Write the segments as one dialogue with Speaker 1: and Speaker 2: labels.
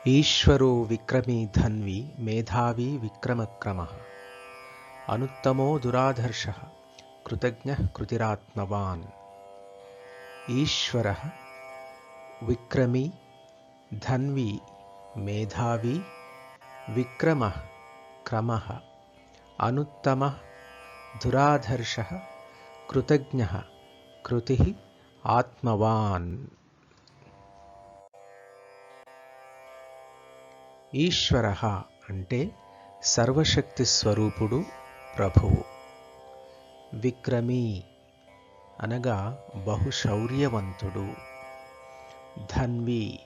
Speaker 1: ఈశ్వరో విక్రమీ ధన్వి మేధావి విక్రమక్రమః అనుత్తమో దురాధర్షః కృతజ్ఞః కృతిరాత్మవాన్. ఈశ్వరః విక్రమీ ధన్వి మేధావి విక్రమః క్రమః అనుత్తమః దురాధర్షః కృతజ్ఞః కృతిః ఆత్మవాన్. ఈశ్వరః అంటే సర్వశక్తి స్వరూపుడు ప్రభువు. విక్రమీ అనగా బహుశౌర్యవంతుడు. ధన్వి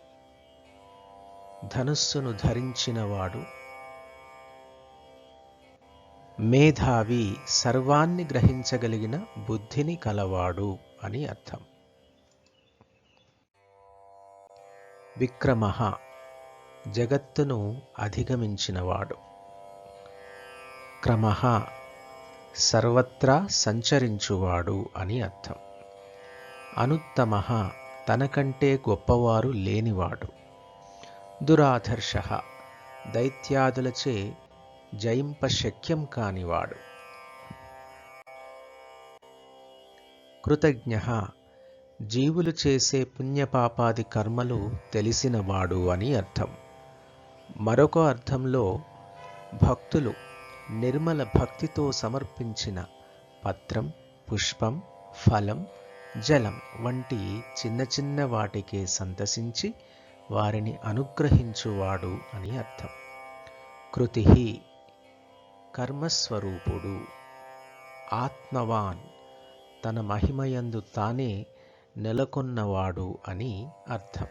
Speaker 1: ధనుస్సును ధరించినవాడు. మేధావి సర్వాన్ని గ్రహించగలిగిన బుద్ధిని కలవాడు అని అర్థం. విక్రమః జగత్తును అధిగమించినవాడు. క్రమః సర్వత్రా సంచరించువాడు అని అర్థం. అనుత్తమః తనకంటే గొప్పవారు లేనివాడు. దురాధర్షః దైత్యాదులచే జయింపశక్యం కానివాడు. కృతజ్ఞః జీవులు చేసే పుణ్యపాపాది కర్మలు తెలిసినవాడు అని అర్థం. మరొక అర్థంలో భక్తులు నిర్మల భక్తితో సమర్పించిన పత్రం, పుష్పం, ఫలం, జలం వంటి చిన్న చిన్న వాటికే సంతసించి వారిని అనుగ్రహించువాడు అని అర్థం. కృతిః కర్మస్వరూపుడు. ఆత్మవాన్ తన మహిమయందు తానే నెలకొన్నవాడు అని అర్థం.